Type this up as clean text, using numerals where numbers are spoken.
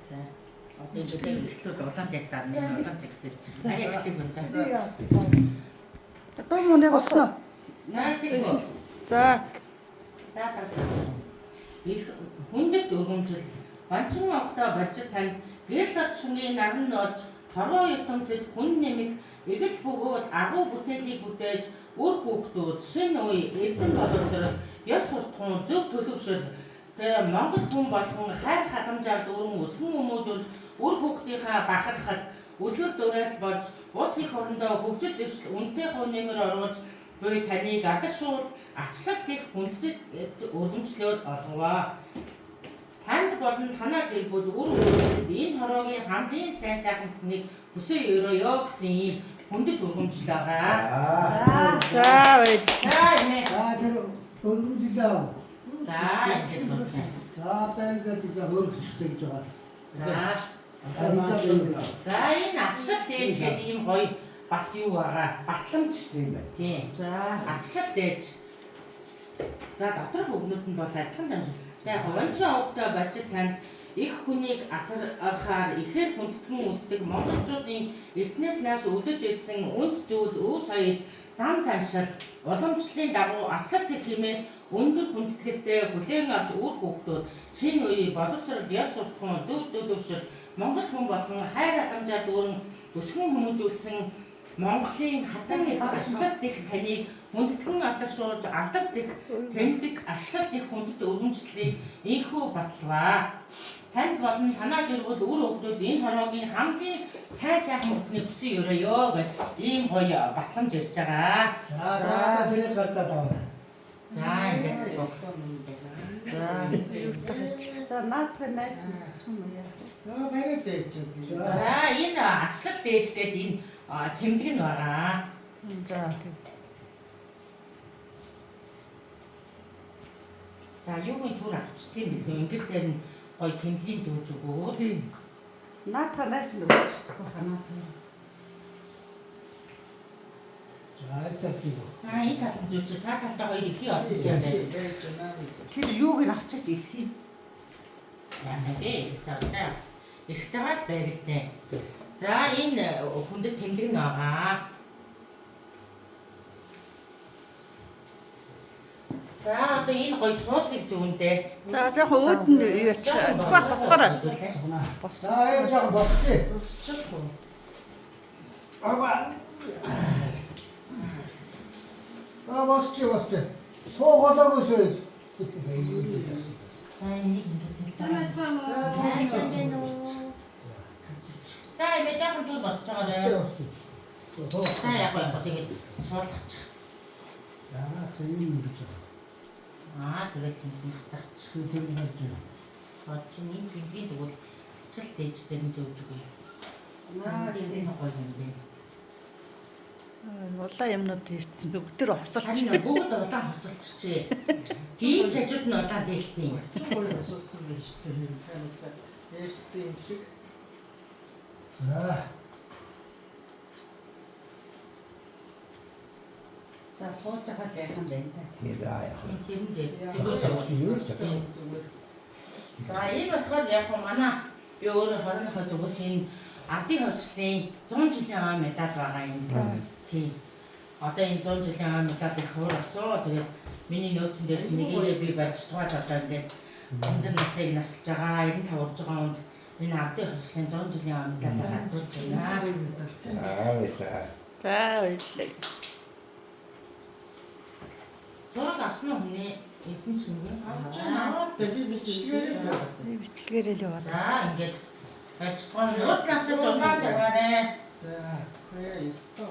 За. Одоо энэ хэлхлүүд улаан дээр дарна. Улаан цэгтэй. Арай ихтэй бүр заа. Одоо мөн яг олсон. За тэгвэл. За. За их хүндэт өргөмжил банчин огтоо бажид тань гэрэл орчны наран нож хорвоо ертөнцид хүн нэмэх эгэл бөгөөд агуу бүтээлийг бүтээж үр хүүхдүүд шинэ үе эрдэн боловсрол ёс суртахуун зөв төлөвшөл тэр Монгол хүн болгон хайр халамжаар дүүрэн өсгөн өмөөжүүлж үр хүүхдийнхаа бахархал үлгэр дуурайл болж улс их орондоо хөгжил дэвшил үнэтэй хувь нэмэр оруулж буй таныг алдаршуул ачлалт их хүндэт өргөмжлөд олгова. Танд болон танаа гэр бүл үр хүүхэд энэ хороогийн хамгийн сайн сайхан хүнийг хүсээ өрөөё гэсэн ийм хүндэт өргөмжл байгаа. За үе. За эмээ. За тэр өргөмжлөө. За ингэж сууж. За ингээд яг өргөжтэй гэж байгаа. За энэ ачлалт ээж гэдэг ийм гоё бас юу байгаа. Батламж юм байна тийм. За Ачлалт ээж. За доторх өгнүүд нь бол адилхан дамж. За яг онцгой овтой бажид тань их хүнийг асархаар ихээр хүндэтгэн үздэг монголчуудын эртнээс нааш өвдөж ирсэн үнд зүйл өв соёл зам заншил уламжлалын дагуу ачлалт их хэмээн өндөр хүндэтгэлтэй хүлээн авч үр хүүхдүүд шинэ үеийн боловсрол ёс суртахуун зөв төлөвшөл монгол хүн болгон хайр халамжаар дүүрэн өсгөн хүмүүжүүлсэн Монголын хатан их ачлалт их таныг хүндэтгэн алдаршуулж алдарт их тэмдэг ачлалт их хүндэт өргөмжлөлийг инхүү баталваа. Танд болон танаа гэр бүл үр хүүхдүүд энэ хороогийн хамгийн сайн сайхан бүхний хүсээ өрөөё гэж ийм гоё батламж ирж байгаа. За тэрийг гардаад аваа. За ингэж цуг. За наадах найс юм яа. За баяртай байж. За энэ ачлалт ээж гэдэг энэ тэмдэг нь байгаа. За. За юугийн түр авч тийм билүү. Ингээд дээр нь гоё тэмдгийн зөөж өгөө. Тийм. Наадах найс нь өгчихсөн ханаа. За айтаа. За энэ талд зөөч. За талдаа хоёр ихий ордог юм байна. Тэр юуг нь авчиж ирэх юм. Яа нэ за. Ихтэйгээр байрлаа. За энэ хүндэт тэмдэг нь байгаа. За одоо энэ гоё тууцыг зүүндээ. За жоохон өөд нь юу яачих. Тэгвэл босгороо. За яг жаа босчих. Ава. босчих. Суугаад шөөж. За энийг ингэж. За энэ жоохон зүйл босч байгаа. За яг гоё тэгээд суулгач. Тийм гэж байна. Тэгээд энэ хатаач тийм гэж байна. Суулгач энэ тэмдгийн тэгвэл хичээл дээжтэй нь зөөж өгье. Тийм гоё юм бэ. Улаан юмнууд ирсэн. Бүгдээр хосолч. Бүгд улаан хосолчжээ. Гийм цажууд нь улаан дээлтэй. Чухал асуусан байж тань цаанасаа ярьсан юм шиг. За сууж байгаа л яхан байна та. Тийм дээ. Зүгээр. За энэ болохоор яг манай би өөрөө 20-ны зүгээс энэ ардын хувьчлалын 100 жилийн ой медаль байгаа юм. Тийм. Одоо энэ 100 жилийн ой медаль их хуурсан. Тэгээд миний нөөцөн дээрс нэгийг би барьж тугааж одоо ингээд өндөр насыг насалж байгаа 95 урж байгаа хүнд энэ ардын хувьчлалын 100 жилийн ой медаль хадгалж байна. За баярлалаа. Зураг авсан хүний эдэн чинь Аваад бичлэгээрээ Бичлэгээрээ л яваа. за ингээд барьж тугааж нуудлаасаа удаан цагаарэ. за хаяа ёстой.